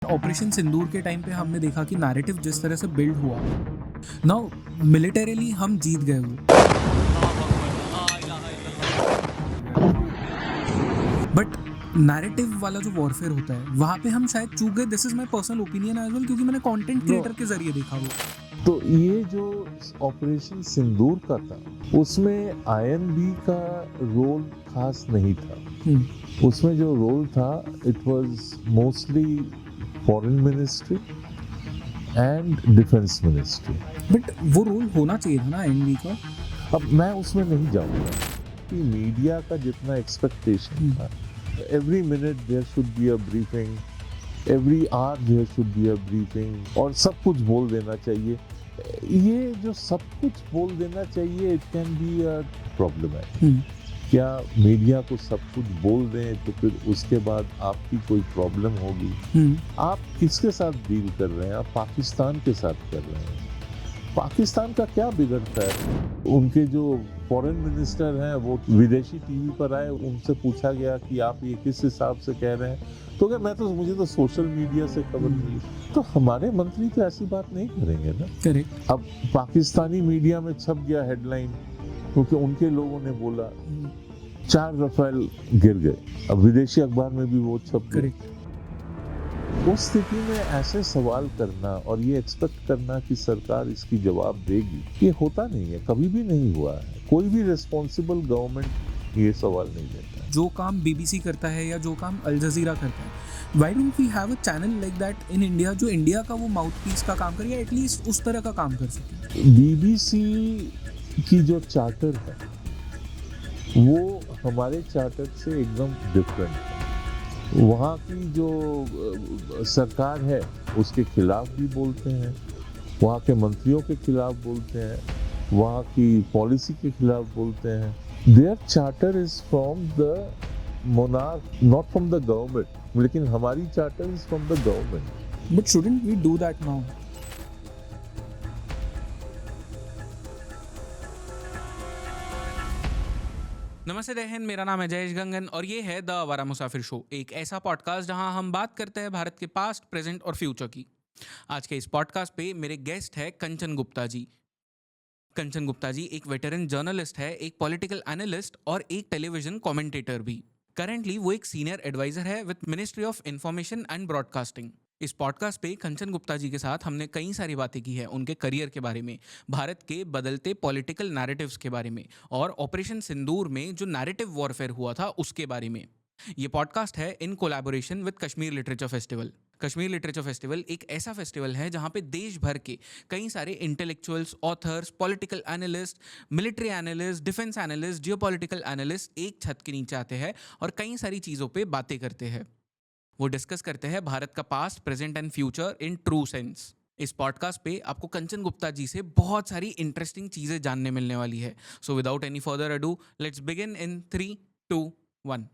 Operation सिंदूर के time पे हमने देखा कि नैरेटिव जिस तरह से बिल्ड हुआ, नाउ मिलिटरीली हम जीत गए वो, बट नैरेटिव वाला जो वॉरफेयर होता है वहाँ पे हम शायद चूक गए. This is my personal opinion as well, क्योंकि मैंने कंटेंट क्रिएटर के जरिए देखा वो. तो ये जो ऑपरेशन सिंदूर का था उसमें आईएनबी का रोल खास नहीं था. उसमें जो रोल था it was mostly foreign ministry and defence ministry. But वो रोल होना चाहिए था ना एनवी का. अब मैं उसमें नहीं जाऊंगा कि मीडिया का जितना एक्सपेक्टेशन था, every minute there should be a briefing, every hour there should be a briefing और सब कुछ बोल देना चाहिए. ये जो सब कुछ बोल देना चाहिए it can be a problem है. क्या मीडिया को सब कुछ बोल दें तो फिर उसके बाद आपकी कोई प्रॉब्लम होगी. आप किसके साथ डील कर रहे हैं? आप पाकिस्तान के साथ कर रहे हैं. पाकिस्तान का क्या बिगड़ता है? उनके जो फॉरेन मिनिस्टर हैं वो विदेशी टीवी पर आए, उनसे पूछा गया कि आप ये किस हिसाब से कह रहे हैं, तो क्या मुझे तो सोशल मीडिया से खबर मिली. तो हमारे मंत्री तो ऐसी बात नहीं करेंगे ना. करेक्ट. अब पाकिस्तानी मीडिया में छप गया हेडलाइन क्योंकि उनके लोगों ने बोला 4 रफेल गिर गए. अब विदेशी अखबार में भी वो छप गए. उस स्थिति में ऐसे सवाल करना और ये एक्सपेक्ट करना कि सरकार इसकी जवाब देगी, ये होता नहीं है, कभी भी नहीं हुआ है. कोई भी रिस्पॉन्सिबल गवर्नमेंट ये सवाल नहीं लेता. जो काम बीबीसी करता है या जो काम अल जजीरा करता है, why don't we have a channel like that in India जो इंडिया का वो माउथपीस का काम करे या एटलीस्ट उस तरह का काम कर सके. बीबीसी की जो चार्टर है वो हमारे चार्टर से एकदम डिफरेंट है. वहाँ की जो सरकार है उसके खिलाफ भी बोलते हैं, वहाँ के मंत्रियों के खिलाफ बोलते हैं, वहाँ की पॉलिसी के खिलाफ बोलते हैं. Their charter is from the monarch, not from the government. लेकिन हमारी charter is from the government. But shouldn't we do that now? नमस्ते रहन, मेरा नाम है जयेश गंगन और ये है द आवारा मुसाफिर शो, एक ऐसा पॉडकास्ट जहां हम बात करते हैं भारत के पास्ट, प्रेजेंट और फ्यूचर की. आज के इस पॉडकास्ट पे मेरे गेस्ट है कंचन गुप्ता जी. कंचन गुप्ता जी एक वेटरन जर्नलिस्ट है, एक पॉलिटिकल एनालिस्ट और एक टेलीविजन कमेंटेटर भी. करेंटली वो एक सीनियर एडवाइजर है with ministry of information and broadcasting. इस पॉडकास्ट पे कंचन गुप्ता जी के साथ हमने कई सारी बातें की है उनके करियर के बारे में, भारत के बदलते पॉलिटिकल नैरेटिव्स के बारे में और ऑपरेशन सिंदूर में जो नैरेटिव वॉरफेयर हुआ था उसके बारे में. ये पॉडकास्ट है in collaboration with Kashmir literature festival. Kashmir literature festival एक ऐसा फेस्टिवल है जहाँ पे देश भर के कई सारे intellectuals, authors, political analyst, military analyst, defence analyst, geopolitical analyst एक छत के नीचे आते हैं और कई सारी चीज़ों पे बातें करते हैं. वो डिस्कस करते हैं भारत का past, present and future in true sense. इस पॉडकास्ट पे आपको कंचन गुप्ता जी से बहुत सारी इंटरेस्टिंग चीज़ें जानने मिलने वाली है. So without any further ado, let's begin in 3, 2, 1.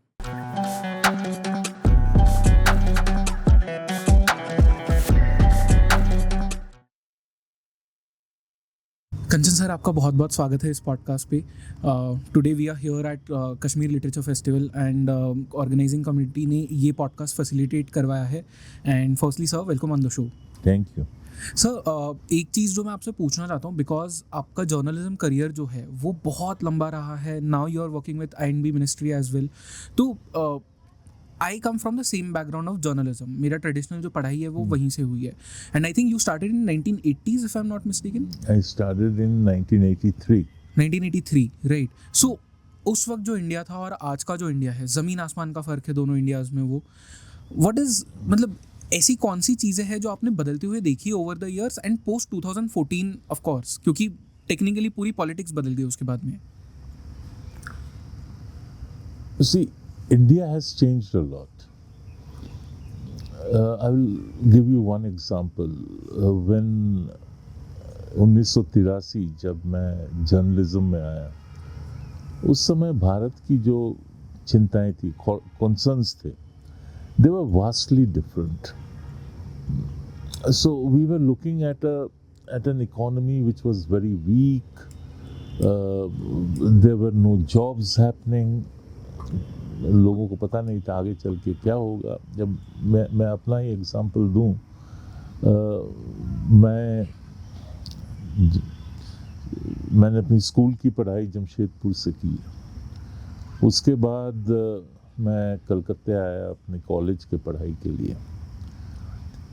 Kanchan sir, आपका बहुत बहुत स्वागत है इस पॉडकास्ट पे. Today we are here at Kashmir literature festival and organising committee ने ये पॉडकास्ट फैसिलिटेट करवाया है. And firstly sir, welcome on the show. Thank you. Sir, एक चीज़ जो मैं आपसे पूछना चाहता हूँ, बिकॉज आपका जर्नलिज्म करियर जो है वो बहुत लंबा रहा है. Now you are working with I and B ministry as well. तो I come from the same background of journalism. मेरा ट्रेडिशनल जो पढ़ाई है वो वहीं से हुई है. And I think you started in 1980s if I am not mistaken. I started in 1983. 1983, right. So उस वक्त जो इंडिया था और आज का जो इंडिया है, ज़मीन आसमान का फ़र्क है दोनों इंडियाज़ में. वो व्हाट इज़, मतलब ऐसी कौन सी चीज़ें हैं जो आपने बदलते हुए देखी over the years and post 2014 of course, क्योंकि टेक्निकली पूरी पॉलिटिक्स बदल गई उसके बाद में. See, India has changed a lot. I will give you one example. When 1983 जब मैं जर्नलिज्म में आया, उस समय भारत की जो चिंताएं थी, concerns थे, they were vastly different. So we were looking at an economy which was very weak. There were no jobs happening. लोगों को पता नहीं था आगे चल के क्या होगा। जब मैं अपना ही एग्जांपल दूं, मैंने अपनी स्कूल की पढ़ाई जमशेदपुर से की। उसके बाद मैं कलकत्ते आया अपने कॉलेज के पढ़ाई के लिए।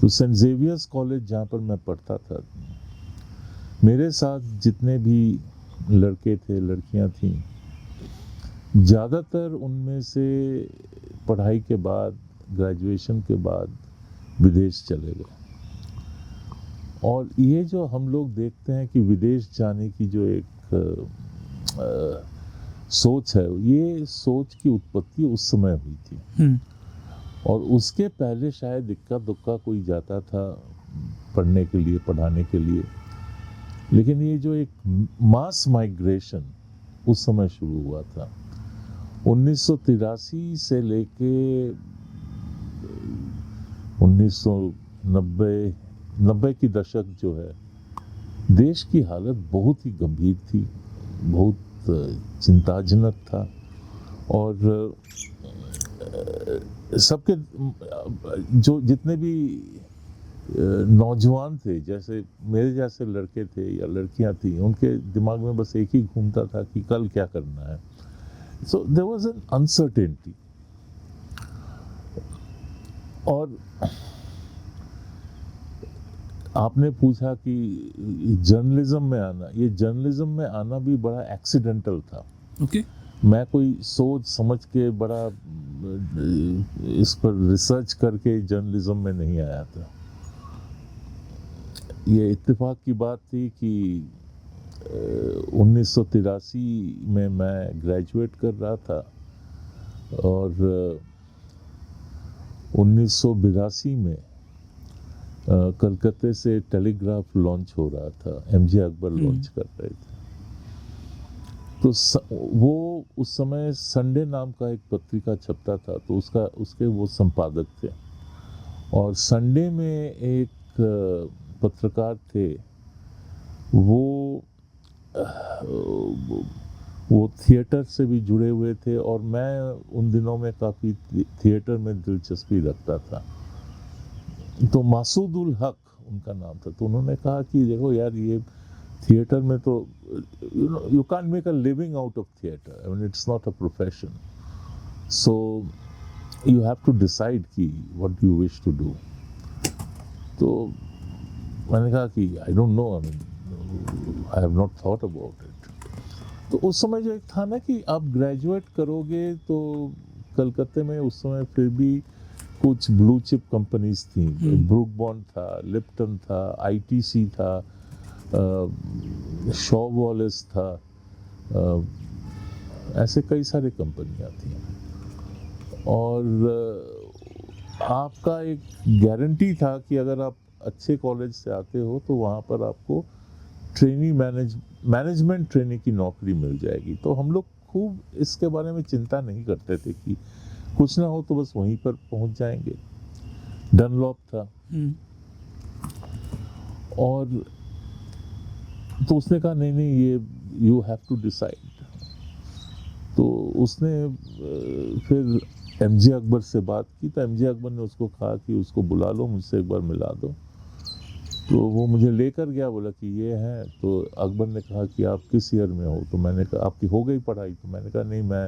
तो सेंट जेवियर्स कॉलेज जहाँ पर मैं पढ़ता था, मेरे साथ जितने भी लड़के थे लड़कियाँ थीं, ज़्यादातर उनमें से पढ़ाई के बाद, ग्रेजुएशन के बाद विदेश चले गए। और ये जो हम लोग देखते हैं कि विदेश जाने की जो एक सोच है, ये सोच की उत्पत्ति उस समय हुई थी। और उसके पहले शायद इक्का दुक्का कोई जाता था पढ़ने के लिए, पढ़ाने के लिए। लेकिन ये जो एक मास माइग्रेशन उस समय शुरू हुआ था 1983 से लेके 1990 की दशक जो है, देश की हालत बहुत ही गंभीर थी, बहुत चिंताजनक था। और सबके जो जितने भी नौजवान थे, जैसे मेरे जैसे लड़के थे या लड़कियां थी, उनके दिमाग में बस एक ही घूमता था कि कल क्या करना है। So there was an uncertainty. और आपने पूछा कि जर्नलिज्म में आना, ये जर्नलिज्म में आना भी बड़ा एक्सीडेंटल था। ओके। मैं कोई सोच समझ के बड़ा इस पर रिसर्च करके जर्नलिज्म में नहीं आया था। ये इत्तेफाक की बात थी कि 1983 में मैं ग्रेजुएट कर रहा था और 1982 में कलकत्ते से टेलीग्राफ लॉन्च हो रहा था, एमजे अकबर लॉन्च कर रहे थे। तो वो उस समय संडे नाम का एक पत्रिका छपता था, तो उसके वो संपादक थे। और संडे में एक पत्रकार थे, वो थिएटर से भी जुड़े हुए थे और मैं उन दिनों में काफ़ी थिएटर में दिलचस्पी रखता था। तो मासूद उल हक उनका नाम था। तो उन्होंने कहा कि देखो यार, ये थिएटर में तो you can't make a living out of theatre, I mean it's not a profession, so you have to decide कि what you wish to do. तो मैंने कहा कि I don't know, I mean I have not thought about it. तो उस समय जो एक था ना कि आप ग्रेजुएट करोगे, तो कलकत्ते में उस समय फिर भी कुछ ब्लू चिप कंपनीज थी। ब्रूक बॉन्ड था, लिप्टन था, आईटीसी था, शॉ वॉलेस था, ऐसे कई सारे कंपनियां थी। और आपका एक गारंटी था कि अगर आप अच्छे कॉलेज से आते हो तो वहाँ पर आपको मैनेजमेंट ट्रेनिंग की नौकरी मिल जाएगी। तो हम लोग खूब इसके बारे में चिंता नहीं करते थे कि कुछ ना हो तो बस वहीं पर पहुंच जाएंगे। डनलॉप था। और तो उसने कहा नहीं ये यू हैव टू डिसाइड। तो उसने फिर एमजे अकबर से बात की, तो एमजे अकबर ने उसको कहा कि उसको बुला लो, मुझसे एक बार मिला दो। तो वो मुझे लेकर गया, बोला कि ये है। तो अकबर ने कहा कि आप किस ईयर में हो? तो मैंने कहा आपकी हो गई पढ़ाई? तो मैंने कहा नहीं, मैं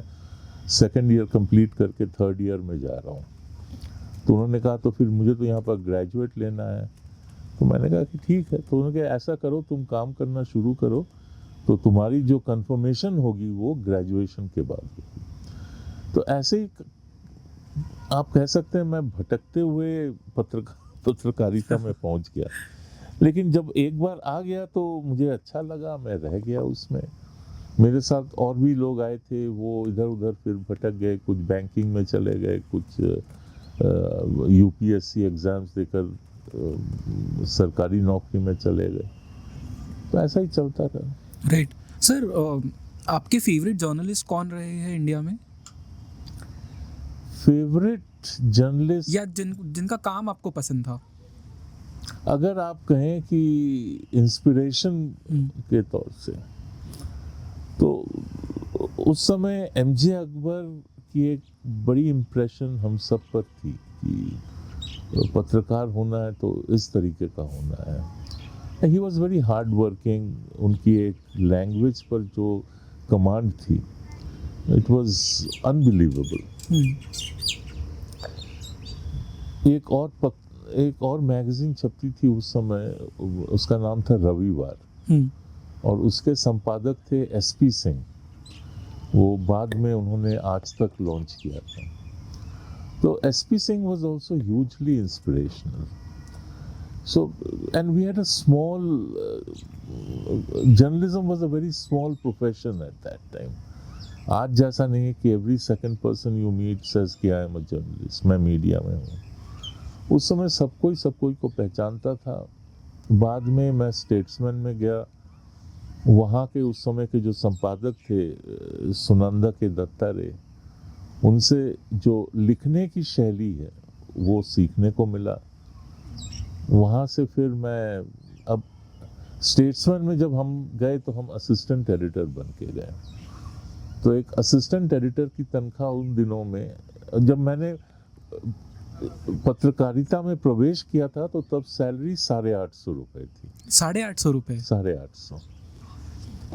सेकेंड ईयर कंप्लीट करके थर्ड ईयर में जा रहा हूँ। तो उन्होंने कहा तो फिर मुझे तो यहाँ पर ग्रेजुएट लेना है। तो मैंने कहा कि ठीक है। तो उन्होंने कहा ऐसा करो, तुम काम करना शुरू करो, तो तुम्हारी जो कंफर्मेशन होगी वो ग्रेजुएशन के बाद होगी। तो ऐसे ही आप कह सकते हैं मैं भटकते हुए पत्रकारिता में पहुंच गया। लेकिन जब एक बार आ गया तो मुझे अच्छा लगा, मैं रह गया उसमें। मेरे साथ और भी लोग आए थे, वो इधर उधर फिर भटक गए, कुछ बैंकिंग में चले गए, कुछ यूपीएससी एग्जाम्स देकर सरकारी नौकरी में चले गए। तो ऐसा ही चलता रहा। राइट सर, आपके फेवरेट जर्नलिस्ट कौन रहे हैं इंडिया में? फेवरेट जर्नलिस्ट या जिनका काम आपको पसंद था? अगर आप कहें कि इंस्पिरेशन के तौर से, तो उस समय एमजे अकबर की एक बड़ी इम्प्रेशन हम सब पर थी कि पत्रकार होना है तो इस तरीके का होना है। He was very hard working, उनकी एक लैंग्वेज पर जो कमांड थी, इट वॉज अनबिलीवेबल। एक और मैगजीन छपती थी उस समय, उसका नाम था रविवार, और उसके संपादक थे एसपी सिंह। वो बाद में उन्होंने आज तक लॉन्च किया था। तो SP Singh was also hugely inspirational. So, and we had a small, journalism was a very small profession at that time. आज जैसा नहीं है कि every second person you meet says कि I am a journalist, मैं मीडिया में हूँ। उस समय सब कोई को पहचानता था। बाद में मैं स्टेट्समैन में गया, वहाँ के उस समय के जो संपादक थे सुनंदा के दत्ता रे, उनसे जो लिखने की शैली है वो सीखने को मिला। वहाँ से फिर मैं अब स्टेट्समैन में जब हम गए तो हम असिस्टेंट एडिटर बन के गए। तो एक असिस्टेंट एडिटर की तनख्वाह उन दिनों में, जब मैंने पत्रकारिता में प्रवेश किया था तो तब सैलरी 850 रुपये थी। 850 रुपये? 850।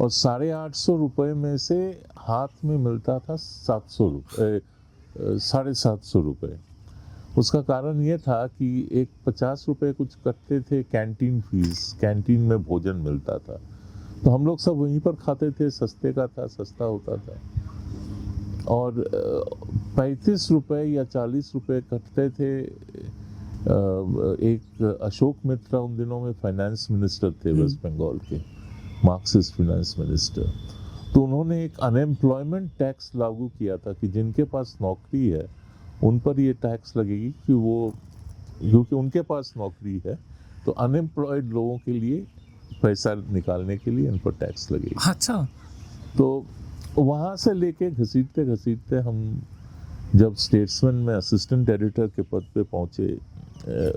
और 850 रुपये में से हाथ में मिलता था 700 रुपये, 750 रुपये। उसका कारण ये था कि एक 50 रुपये कुछ कटते थे कैंटीन फीस, कैंटीन में भोजन मिलता था, तो हम लोग सब वहीं पर खाते थे, सस्ते का था, सस्ता होता था। और 35 रुपये या 40 रुपये कटते थे। एक अशोक मित्रा उन दिनों में फाइनेंस मिनिस्टर थे वेस्ट बंगाल के, मार्क्सिस्ट फाइनेंस मिनिस्टर। तो उन्होंने एक अनएम्प्लॉयमेंट टैक्स लागू किया था कि जिनके पास नौकरी है उन पर ये टैक्स लगेगी कि वो, क्योंकि उनके पास नौकरी है तो अनएम्प्लॉयड लोगों के लिए पैसा निकालने के लिए इन पर टैक्स लगेगी। अच्छा। तो वहाँ से लेके घसीटते घसीटते हम जब स्टेट्समैन में असिस्टेंट एडिटर के पद पे पहुँचे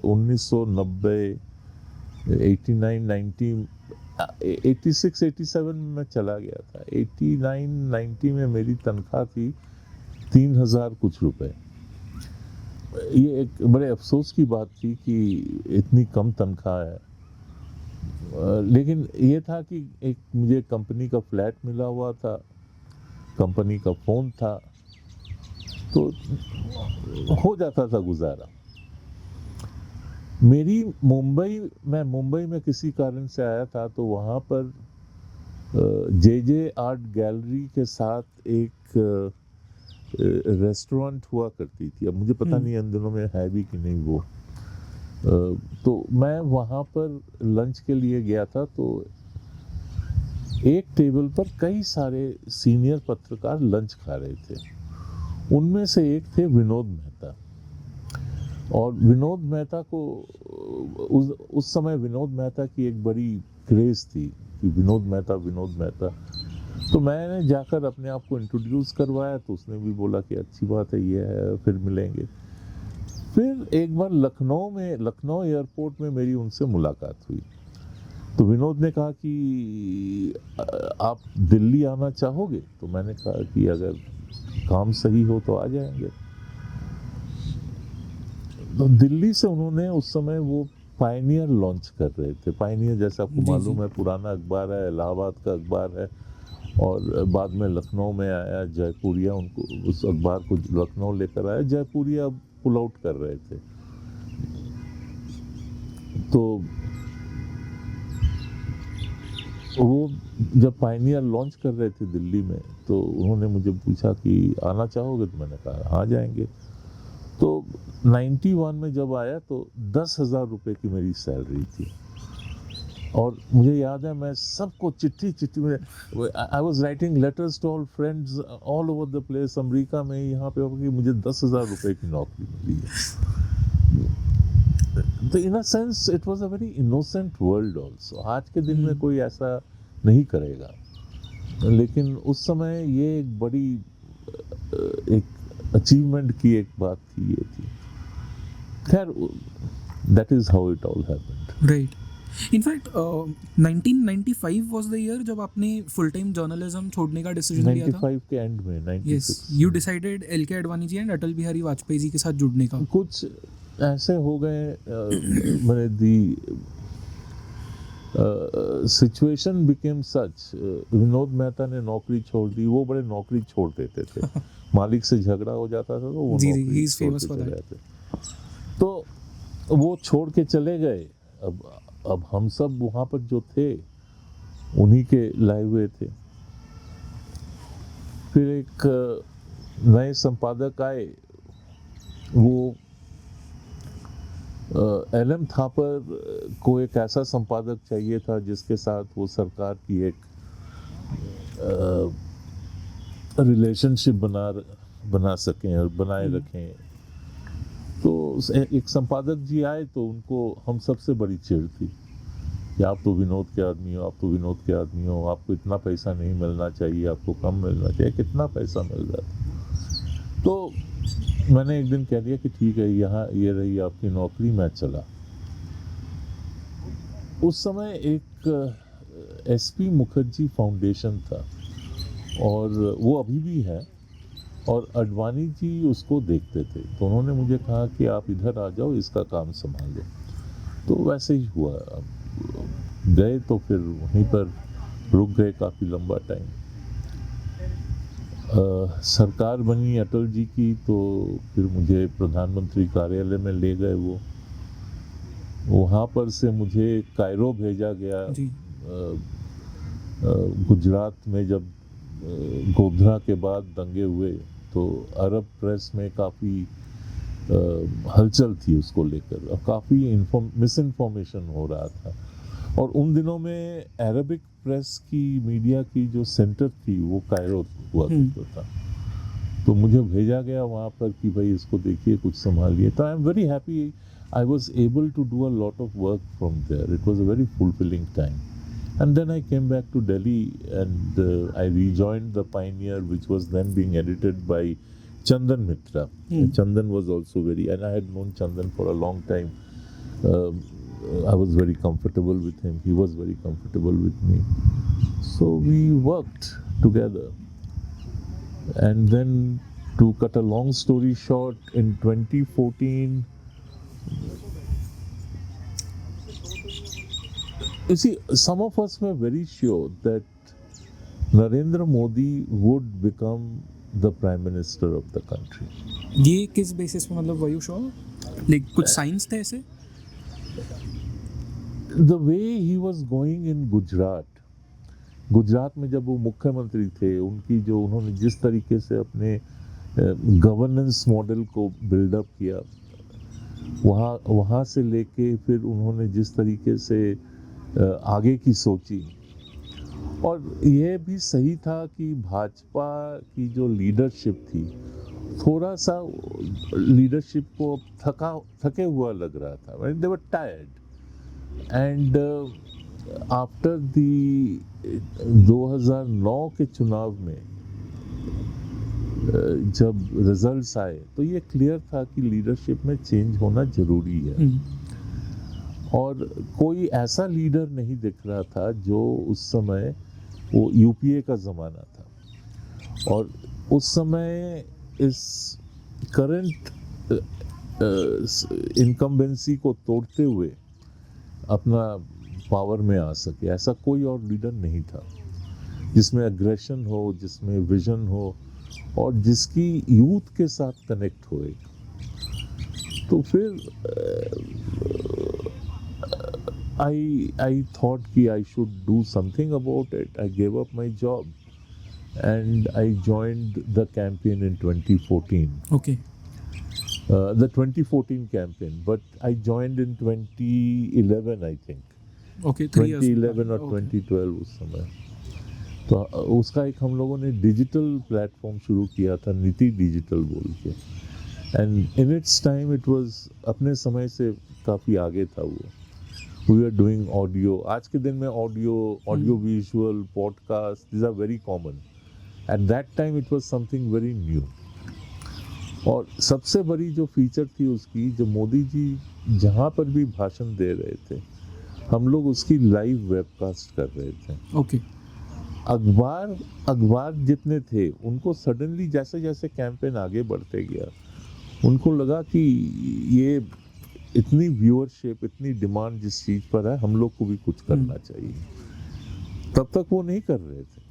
1990, 89, 90, 86, 87 में मैं चला गया था। 89, 90 में मेरी तनख्वाह थी 3000 कुछ रुपए। ये एक बड़े अफसोस की बात थी कि इतनी कम तनख्वाह है, लेकिन ये था कि एक मुझे कंपनी का फ्लैट मिला हुआ था, कंपनी का फ़ोन था, तो हो जाता था गुजारा। मैं मुंबई में किसी कारण से आया था, तो वहाँ पर जे आर्ट गैलरी के साथ एक रेस्टोरेंट हुआ करती थी। अब मुझे पता नहीं इन दिनों में है भी कि नहीं वो। तो मैं वहाँ पर लंच के लिए गया था, तो एक टेबल पर कई सारे सीनियर पत्रकार लंच खा रहे थे। उनमें से एक थे विनोद मेहता। और विनोद मेहता को उस समय विनोद मेहता की एक बड़ी क्रेज़ थी कि विनोद मेहता। तो मैंने जाकर अपने आप को इंट्रोड्यूस करवाया, तो उसने भी बोला कि अच्छी बात है, ये है, फिर मिलेंगे। फिर एक बार लखनऊ एयरपोर्ट में मेरी उनसे मुलाकात हुई। तो विनोद ने कहा कि आप दिल्ली आना चाहोगे? तो मैंने कहा कि अगर काम सही हो तो आ जाएंगे। तो दिल्ली से उन्होंने उस समय वो पायनियर लॉन्च कर रहे थे। पायनियर जैसा आपको मालूम है पुराना अखबार है, इलाहाबाद का अखबार है, और बाद में लखनऊ में आया जयपुरिया, उनको उस अखबार को लखनऊ लेकर आया। जयपुरिया पुल आउट कर रहे थे। तो वो जब पायनियर लॉन्च कर रहे थे दिल्ली में, तो उन्होंने मुझे पूछा कि आना चाहोगे? तो मैंने कहा आ जाएंगे। तो 91 में जब आया तो 10,000 रुपये की मेरी सैलरी थी। और मुझे याद है मैं सबको चिट्ठी में, I was writing letters to all friends all over the place, America में, यहाँ पे कि मुझे 10,000 रुपये की नौकरी मिली है। तो in a sense it was a very innocent world also. आज के दिन में कोई ऐसा नहीं करेगा, लेकिन उस समय ये एक बड़ी एक अचीवमेंट की एक बात थी, ये थी। खैर, that is how it all happened. Right. In fact 1995 was the year जब आपने फुल टाइम जर्नलिज्म छोड़ने का डिसीजन लिया था. 95 के एंड में, 96. यस, यू डिसाइडेड एल के अडवाणी जी एंड अटल बिहारी वाजपेयी जी के साथ जुड़ने का. कुछ ऐसे हो गए, मैंने the situation became such. Vinod Mehta ने नौकरी छोड़ दी. वो बड़े नौकरी छोड़ देते थे. मालिक से झगड़ा हो जाता था तो वो जी, नौकरी he is छोड़ famous के for चले that. जाते. तो वो छोड़ के चले गए. अब हम सब वहाँ पर जो थे उन्हीं के लाए हुए थे. फिर एक नए संपादक आए. वो एलएम थापर को एक ऐसा संपादक चाहिए था जिसके साथ वो सरकार की एक रिलेशनशिप बना सकें और बनाए रखें. तो एक संपादक जी आए तो उनको हम सबसे बड़ी चिढ़ थी कि आप तो विनोद के आदमी हो, आप तो विनोद के आदमी हो, आपको इतना पैसा नहीं मिलना चाहिए, आपको कम मिलना चाहिए. कितना पैसा मिल रहा है? तो मैंने एक दिन कह दिया कि ठीक है, यहाँ ये रही आपकी नौकरी, मैं चला. उस समय एक एसपी मुखर्जी फाउंडेशन था और वो अभी भी है, और अडवाणी जी उसको देखते थे. तो उन्होंने मुझे कहा कि आप इधर आ जाओ, इसका काम संभाल लो. तो वैसे ही हुआ. गए तो फिर वहीं पर रुक गए काफ़ी लंबा टाइम. सरकार बनी अटल जी की तो फिर मुझे प्रधानमंत्री कार्यालय में ले गए. वो वहाँ पर से मुझे कायरो भेजा गया. गुजरात में जब गोधरा के बाद दंगे हुए तो अरब प्रेस में काफ़ी हलचल थी उसको लेकर, और काफ़ी मिस इन्फॉर्मेशन हो रहा था. और उन दिनों में अरबिक प्रेस की, मीडिया की जो सेंटर थी वो कायरो हुआ करता था. तो मुझे भेजा गया वहाँ पर कि भाई इसको देखिए, कुछ संभालिए. तो I am very happy. I was able to do a lot of work from there. It was a very fulfilling time. And then I came back to Delhi and I rejoined the Pioneer, which was then being edited by Chandan Mitra. Chandan was also and I had known Chandan for a long time. I was very comfortable with him. He was very comfortable with me. So we worked together. And then, to cut a long story short, in 2014, you see, some of us were very sure that Narendra Modi would become the Prime Minister of the country. ये किस basis पे, मतलब वही show like कुछ science थे ऐसे? The way he was going in Gujarat में जब वो मुख्यमंत्री थे, उनकी जो उन्होंने जिस तरीके से अपने गवर्नेंस मॉडल को बिल्डअप किया, वहाँ से लेके फिर उन्होंने जिस तरीके से आगे की सोची. और यह भी सही था कि भाजपा की जो लीडरशिप थी, थोड़ा सा लीडरशिप को थके हुआ लग रहा था. They were tired. And after the 2009 के चुनाव में जब रिजल्ट्स आए तो ये क्लियर था कि लीडरशिप में चेंज होना जरूरी है. और कोई ऐसा लीडर नहीं दिख रहा था जो उस समय, वो यूपीए का ज़माना था, और उस समय इस करंट इनकम्बेंसी को तोड़ते हुए अपना पावर में आ सके. ऐसा कोई और लीडर नहीं था जिसमें एग्रेशन हो, जिसमें विजन हो, और जिसकी यूथ के साथ कनेक्ट हो. तो फिर I thought कि I should do something about it. I gave up my job and I joined the campaign in 2014. Okay. The 2014 campaign, but I joined in 2011, I think. Okay, 3 years. 2011 और 2012 उस समय. तो उसका एक हम लोगों ने डिजिटल प्लेटफॉर्म शुरू किया था, नीति डिजिटल बोल के. And in its time it was, अपने समय से काफ़ी आगे था वो. We were doing audio. आज के दिन में audio visual, podcast, these are very common. At that time it was something very new. और सबसे बड़ी जो फीचर थी उसकी, जो मोदी जी जहाँ पर भी भाषण दे रहे थे, हम लोग उसकी लाइव वेबकास्ट कर रहे थे। ओके। अखबार जितने थे उनको सडनली जैसे जैसे कैंपेन आगे बढ़ते गया, उनको लगा कि ये इतनी व्यूअरशिप, इतनी डिमांड जिस चीज़ पर है, हम लोग को भी कुछ करना चाहिए। तब तक वो नहीं कर रहे थे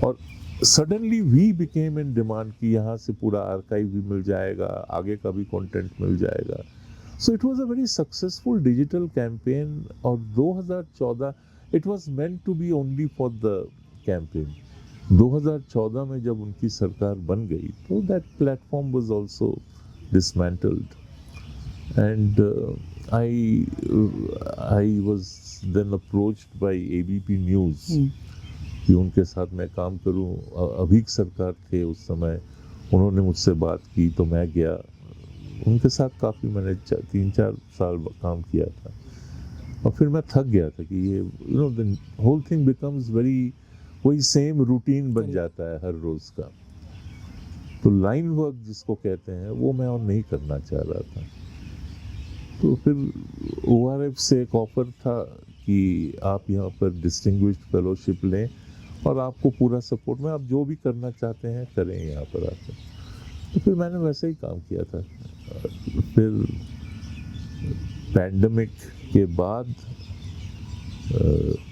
और suddenly we became in demand कि यहाँ से पूरा आर्काइव भी मिल जाएगा, आगे का भी कंटेंट मिल जाएगा। So it was a very successful digital campaign. और 2014 it was meant to be only for the campaign. 2014 में जब उनकी सरकार बन गई तो that platform was also dismantled and I was then approached by ABP news कि उनके साथ मैं काम करूं। अभिक सरकार थे उस समय, उन्होंने मुझसे बात की तो मैं गया उनके साथ। काफ़ी मैंने 3-4 साल काम किया था और फिर मैं थक गया था कि ये the whole thing becomes very, वही सेम रूटीन बन जाता है हर रोज़ का। तो लाइन वर्क जिसको कहते हैं वो मैं और नहीं करना चाह रहा था। तो फिर ORF से एक ऑफ़र था कि आप यहाँ पर डिस्टिंग्विश्ड फेलोशिप लें और आपको पूरा सपोर्ट में, आप जो भी करना चाहते हैं करें यहाँ पर आकर। तो फिर मैंने वैसे ही काम किया था। फिर पैंडमिक के बाद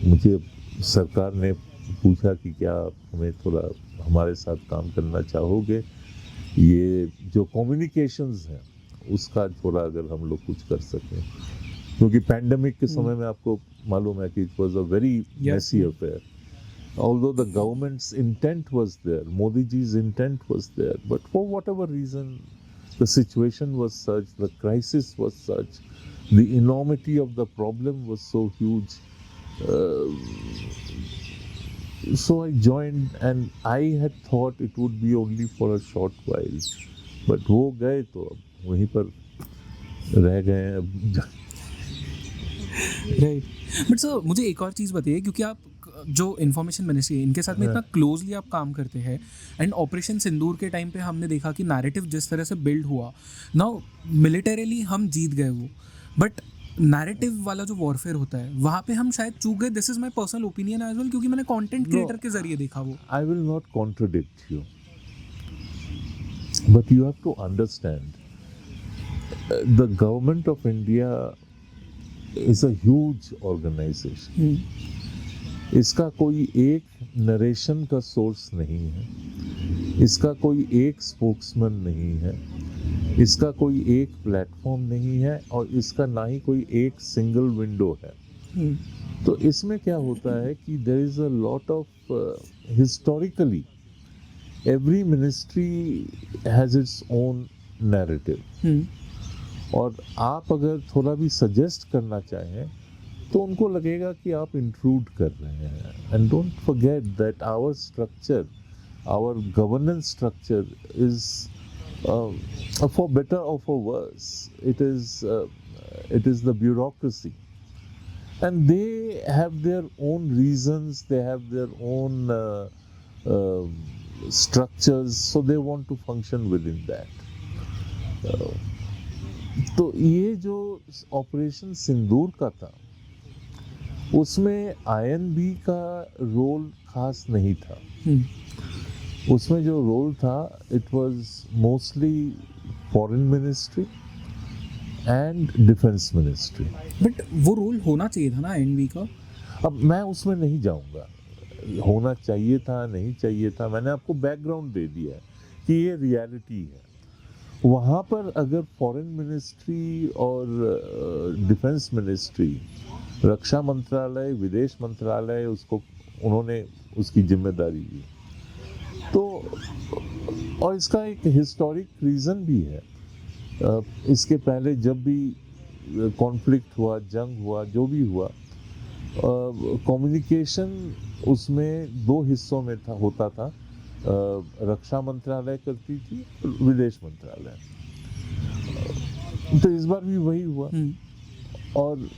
मुझे सरकार ने पूछा कि क्या आप हमें थोड़ा हमारे साथ काम करना चाहोगे, ये जो कम्युनिकेशंस हैं उसका थोड़ा अगर हम लोग कुछ कर सकें, क्योंकि पैंडमिक के समय में आपको मालूम है कि it was a very messy affair. Although the government's intent was there, Modi ji's intent was there, but for whatever reason, the situation was such, the crisis was such, the enormity of the problem was so huge. So I joined and I had thought it would be only for a short while, but वो गए तो अब वहीं पर रह गए हैं अब। राइट। बट सर मुझे एक और चीज़ बताइए, क्योंकि आप जो इन्फॉर्मेशन मिनिस्ट्री है इनके साथ में इतना क्लोजली आप काम करते हैं, एंड ऑपरेशन सिंदूर के टाइम पे हमने देखा कि नैरेटिव जिस तरह से बिल्ड हुआ, नाउ मिलिटरीली हम जीत गए वो, बट नैरेटिव वाला जो वॉरफेयर होता है वहाँ पे हम शायद चूक गए। This is my personal opinion as well, क्योंकि मैंने कंटेंट क्रिएटर के जरिए देखा वो। I will not contradict you, but you have to understand, the government of India is a huge organization. इसका कोई एक नरेशन का सोर्स नहीं है, इसका कोई एक स्पोक्समैन नहीं है, इसका कोई एक प्लेटफॉर्म नहीं है, और इसका ना ही कोई एक सिंगल विंडो है। तो इसमें क्या होता है कि there is a lot of, historically every ministry has its own narrative, और आप अगर थोड़ा भी सजेस्ट करना चाहें तो उनको लगेगा कि आप इंट्रूड कर रहे हैं। And don't forget that our structure, our governance structure is for better or for worse, it is the bureaucracy, and they have their own reasons, they have their own structures, so they want to function within that. तो ये जो operation सिंदूर का था उसमें INB का role खास नहीं था। उसमें जो रोल था it was mostly foreign ministry and defence ministry. But वो रोल होना चाहिए था ना INB का। अब मैं उसमें नहीं जाऊंगा, होना चाहिए था नहीं चाहिए था, मैंने आपको बैकग्राउंड दे दिया है कि ये रियलिटी है। वहाँ पर अगर फॉरेन मिनिस्ट्री और डिफेंस मिनिस्ट्री, रक्षा मंत्रालय, विदेश मंत्रालय, उसको उन्होंने उसकी जिम्मेदारी ली, तो और इसका एक हिस्टोरिक रीज़न भी है। इसके पहले जब भी कॉन्फ्लिक्ट हुआ, जंग हुआ, जो भी हुआ, कम्युनिकेशन उसमें दो हिस्सों में होता था। रक्षा मंत्रालय करती थी, विदेश मंत्रालय। तो इस बार भी वही हुआ। और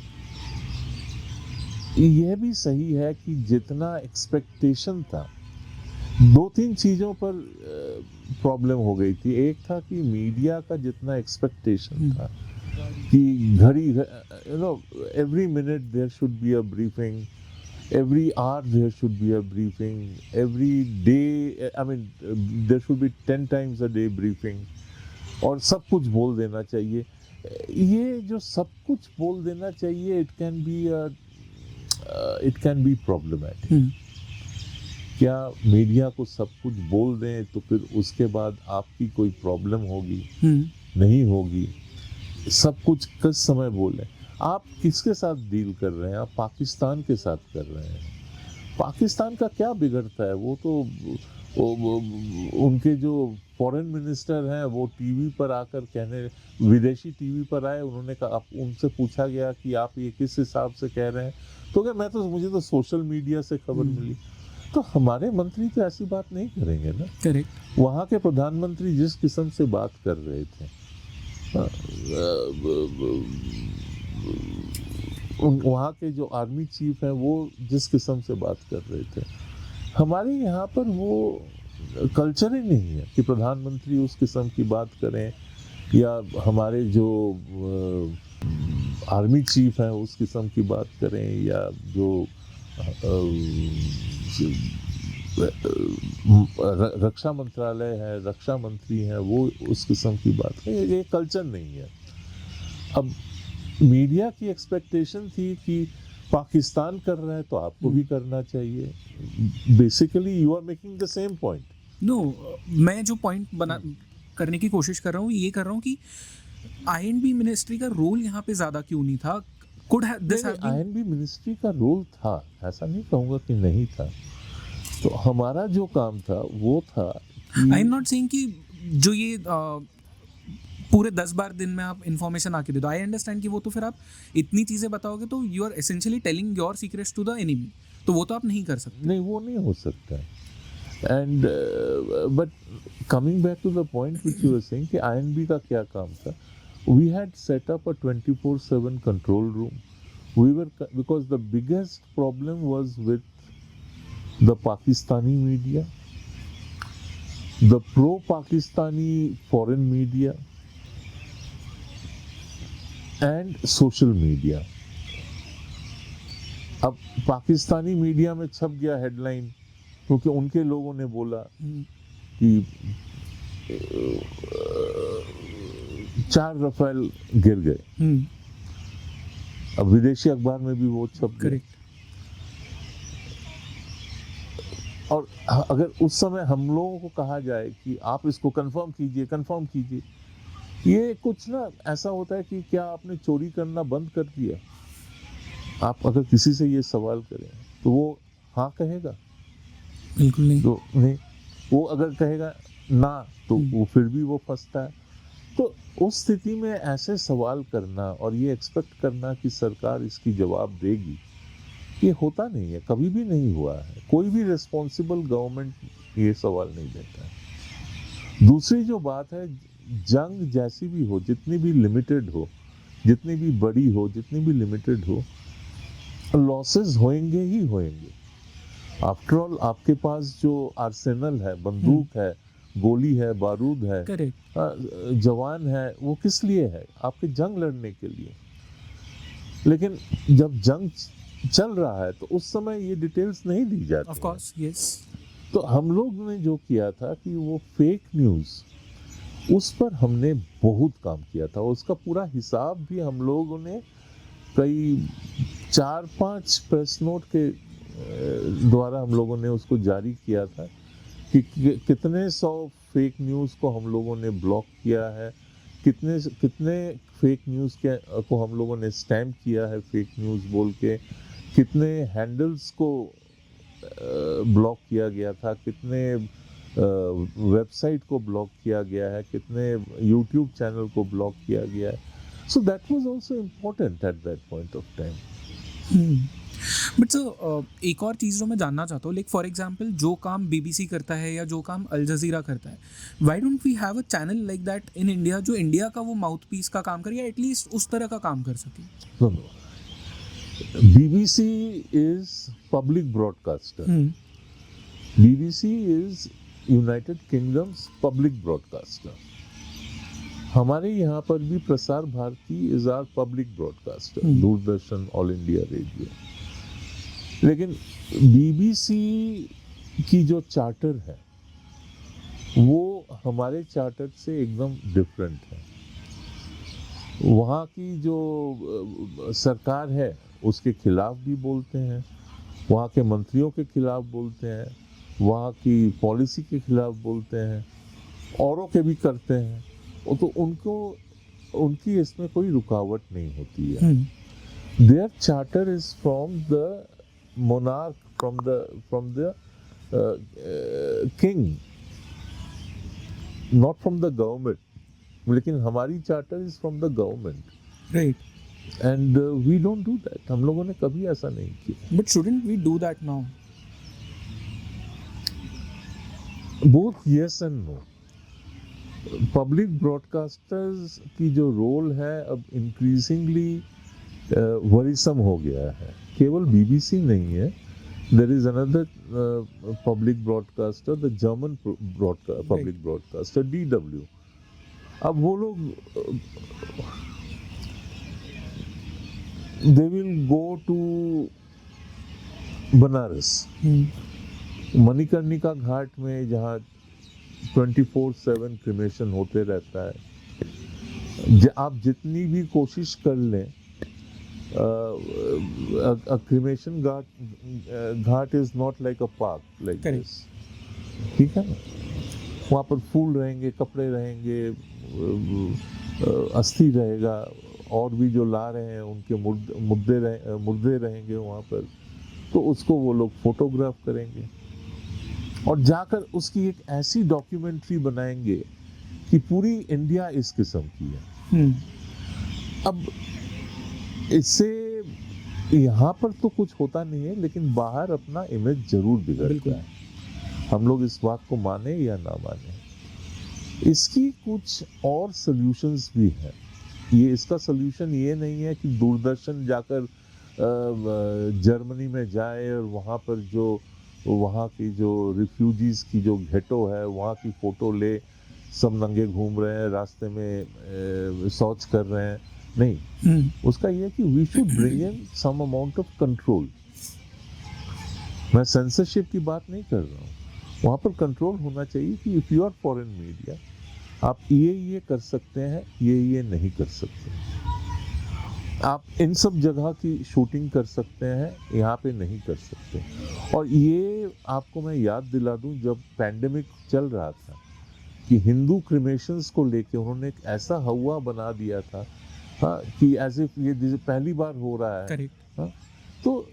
यह भी सही है कि जितना एक्सपेक्टेशन था, 2-3 चीज़ों पर प्रॉब्लम हो गई थी। एक था कि मीडिया का जितना एक्सपेक्टेशन था कि घड़ी every minute there should be a briefing, every hour there should be a briefing, every day, I mean, there should be 10 times a day briefing, और सब कुछ बोल देना चाहिए. ये जो सब कुछ बोल देना चाहिए, it can be problematic. क्या मीडिया को सब कुछ बोल दें तो फिर उसके बाद आपकी कोई प्रॉब्लम होगी? नहीं होगी. सब कुछ किस समय बोलें? आप किसके साथ डील कर रहे हैं? आप पाकिस्तान के साथ कर रहे हैं. पाकिस्तान का क्या बिगड़ता है? वो तो उनके जो फॉरेन मिनिस्टर हैं वो टीवी पर आकर कहने, विदेशी टीवी पर आए, उन्होंने कहा, उनसे पूछा गया कि आप ये किस हिसाब से कह रहे हैं, तो क्या मुझे तो सोशल मीडिया से खबर मिली. तो हमारे मंत्री तो ऐसी बात नहीं करेंगे ना. करेक्ट. वहाँ के प्रधानमंत्री जिस किस्म से बात कर रहे थे, वहाँ के जो आर्मी चीफ हैं वो जिस किस्म से बात कर रहे थे, हमारे यहाँ पर वो कल्चर ही नहीं है कि प्रधानमंत्री उस किस्म की बात करें, या हमारे जो आर्मी चीफ हैं उस किस्म की बात करें, या जो रक्षा मंत्रालय है, रक्षा मंत्री हैं, वो उस किस्म की बात करें. ये कल्चर नहीं है. अब मीडिया की एक्सपेक्टेशन थी कि पाकिस्तान कर रहा है तो आपको भी करना चाहिए. Basically you are making the same point. No, मैं जो पॉइंट बना करने की कोशिश कर रहा हूँ, ये कर रहा हूँ कि आईएनबी मिनिस्ट्री का रोल यहाँ पे ज़्यादा क्यों नहीं था? आईएनबी मिनिस्ट्री का रोल था, ऐसा नहीं कहूँगा कि नहीं था. तो हमारा जो काम था वो था, आई एम नॉट सेइंग कि जो ये पूरे 10-12 दिन में आप इन्फॉर्मेशन आके दे दो. आई अंडरस्टैंड कि वो तो फिर आप इतनी चीज़ें बताओगे तो you are essentially telling your secrets to the enemy, तो वो तो आप नहीं कर सकते. नहीं, वो नहीं हो सकता. And but coming back to the point which you were saying कि आईएनबी का क्या काम था. We had set up a 24/7 control room. We were, because the biggest problem was with the Pakistani media, the pro-Pakistani foreign media, and social media. अब Pakistani media में छप गया headline, क्योंकि उनके लोगों ने बोला कि 4 रफेल गिर गए. अब विदेशी अखबार में भी वो छप गए. और अगर उस समय हम लोगों को कहा जाए कि आप इसको कंफर्म कीजिए, ये कुछ ना ऐसा होता है कि क्या आपने चोरी करना बंद कर दिया? आप अगर किसी से ये सवाल करें तो वो हाँ कहेगा? बिल्कुल नहीं. तो नहीं. वो अगर कहेगा ना तो वो फिर भी वो फंसता है. तो उस स्थिति में ऐसे सवाल करना और ये एक्सपेक्ट करना कि सरकार इसकी जवाब देगी, ये होता नहीं है, कभी भी नहीं हुआ है. कोई भी रिस्पॉन्सिबल गवर्नमेंट ये सवाल नहीं देता है. दूसरी जो बात है, जंग जैसी भी हो, जितनी भी लिमिटेड हो, जितनी भी बड़ी हो, जितनी भी लिमिटेड हो, लॉसेस होंगे ही होंगे. आफ्टर ऑल आपके पास जो आर्सेनल है, बंदूक है, गोली है, बारूद है, जवान है, वो किस लिए है? आपके जंग लड़ने के लिए. लेकिन जब जंग चल रहा है तो उस समय ये डिटेल्स नहीं दी जाती. Of course, yes. तो हम लोग ने जो किया था कि वो फेक न्यूज़, उस पर हमने बहुत काम किया था. उसका पूरा हिसाब भी हम लोगों ने कई 4-5 प्रेस नोट के द्वारा हम लोगों ने उसको जारी किया था कि कितने 100 फेक न्यूज़ को हम लोगों ने ब्लॉक किया है, कितने फेक न्यूज़ को हम लोगों ने स्टैम्प किया है फेक न्यूज़ बोल के, कितने हैंडल्स को ब्लॉक किया गया था, कितने वेबसाइट को ब्लॉक किया गया है, कितने यूट्यूब चैनल को ब्लॉक किया गया है. So that was also important at that point of time. But sir, एक और चीज़ जो मैं जानना चाहता हूँ, लाइक फॉर एग्जांपल जो काम बीबीसी करता है या जो काम अल जजीरा करता है, why don't we have a channel like that in India जो इंडिया का वो माउथ पीस का काम करे, या एटलीस्ट उस तरह का काम कर सके? BBC is public broadcaster. BBC is United Kingdom's public broadcaster. हमारे यहाँ पर भी Prasar Bharati is our public broadcaster, Doordarshan, All India Radio. लेकिन बीबीसी की जो चार्टर है वो हमारे चार्टर से एकदम डिफरेंट है। वहाँ की जो सरकार है उसके खिलाफ भी बोलते हैं, वहाँ के मंत्रियों के खिलाफ बोलते हैं, वहाँ की पॉलिसी के खिलाफ बोलते हैं, औरों के भी करते हैं। तो उनकी इसमें कोई रुकावट नहीं होती है। Their charter is from the monarch, from the king, not from the government. लेकिन हमारी charter is from the government, right, and we don't do that. हम लोगों ने कभी ऐसा नहीं किया। But shouldn't we do that now? Both yes and no. Public broadcasters की जो रोल है अब इंक्रीजिंगली वरीसम हो गया है। केवल बीबीसी नहीं है, there is another public broadcaster, the German public broadcaster DW। अब वो लोग they will go to Banaras, Manikarnika Ghat में, जहाँ 24/7 क्रिमेशन होते रहता है। आप जितनी भी कोशिश कर लें, cremation Ghat is not like a park like this, ठीक है ना? वहाँ पर फूल रहेंगे, कपड़े रहेंगे, अस्थि रहेगा, और भी जो ला रहे हैं उनके मुर्दे रहेंगे वहाँ पर। तो उसको वो लोग फोटोग्राफ करेंगे और जाकर उसकी एक ऐसी डॉक्यूमेंट्री बनाएंगे कि पूरी इंडिया इस किस्म की है। अब इससे यहाँ पर तो कुछ होता नहीं है, लेकिन बाहर अपना इमेज जरूर बिगड़ता है, हम लोग इस बात को माने या ना माने। इसकी कुछ और सॉल्यूशंस भी हैं। इसका सॉल्यूशन ये नहीं है कि दूरदर्शन जाकर जर्मनी में जाए और वहाँ पर वहाँ की जो रिफ्यूजीज की जो घेटो है वहाँ की फोटो ले, सब नंगे घूम रहे हैं, रास्ते में शौच कर रहे हैं। नहीं, उसका ये है कि we should bring in some amount of control. मैं सेंसरशिप की बात नहीं कर रहा हूँ, वहाँ पर कंट्रोल होना चाहिए कि if you are foreign media, आप ये कर सकते हैं, ये नहीं कर सकते। आप इन सब जगह की शूटिंग कर सकते हैं, यहाँ पे नहीं कर सकते। और ये आपको मैं याद दिला दूं, जब पैंडेमिक चल रहा था कि हिंदू क्रिमेशंस को लेके उन्होंने एक ऐसा हवा बना दिया था, हाँ, कि एज इफ ये पहली बार हो रहा है। हाँ, तो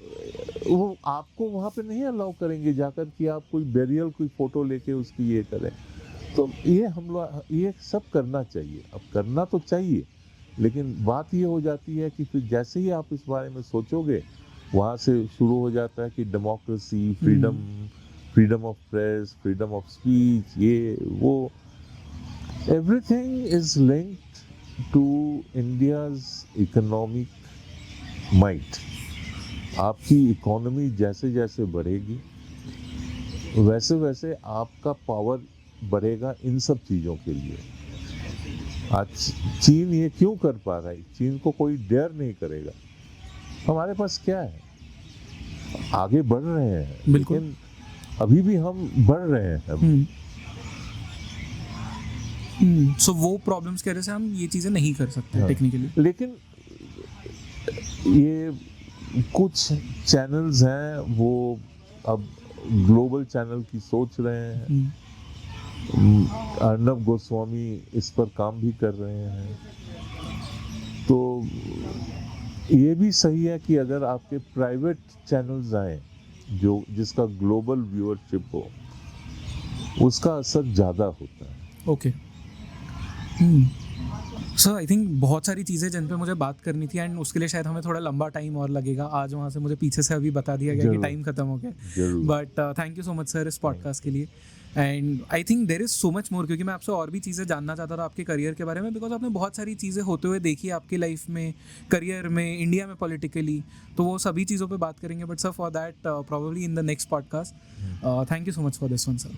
वो आपको वहाँ पे नहीं अलाउ करेंगे जाकर कि आप कोई बेरियल, कोई फोटो लेके उसकी ये करें। तो ये हम लोग ये सब करना चाहिए। अब करना तो चाहिए, लेकिन बात ये हो जाती है कि फिर जैसे ही आप इस बारे में सोचोगे, वहाँ से शुरू हो जाता है कि democracy, freedom of press, freedom of speech, ये वो, everything is linked to India's economic might. आपकी इकोनॉमी जैसे जैसे बढ़ेगी, वैसे वैसे आपका पावर बढ़ेगा इन सब चीज़ों के लिए। आज चीन ये क्यों कर पा रहा है? चीन को कोई डेयर नहीं करेगा। हमारे पास क्या है? आगे बढ़ रहे हैं, लेकिन अभी भी हम बढ़ रहे हैं। सो वो प्रॉब्लम्स की वजह से हम ये चीज़ें नहीं कर सकते टेक्निकली। लेकिन ये कुछ चैनल्स हैं, वो अब ग्लोबल चैनल की सोच रहे हैं। अर्नब गोस्वामी इस पर काम भी कर रहे हैं। तो ये भी सही है कि अगर आपके प्राइवेट चैनल्स आए जिसका ग्लोबल व्यूअरशिप हो, उसका असर ज़्यादा होता है। ओके सर, आई थिंक बहुत सारी चीज़ें जिन पे मुझे बात करनी थी, एंड उसके लिए शायद हमें थोड़ा लंबा टाइम और लगेगा। आज वहाँ से मुझे पीछे से अभी बता दिया गया कि टाइम खत्म हो गया, but thank you so much sir इस पॉडकास्ट के लिए। And I think there is so much more, क्योंकि मैं आपसे और भी चीज़ें जानना चाहता था आपके करियर के बारे में, बिकॉज आपने बहुत सारी चीज़ें होते हुए देखी आपकी लाइफ में, करियर में, इंडिया में, पॉलिटिकली। तो वो सभी चीज़ों पे बात करेंगे, but sir for that probably in the next podcast. Thank you so much for this one sir.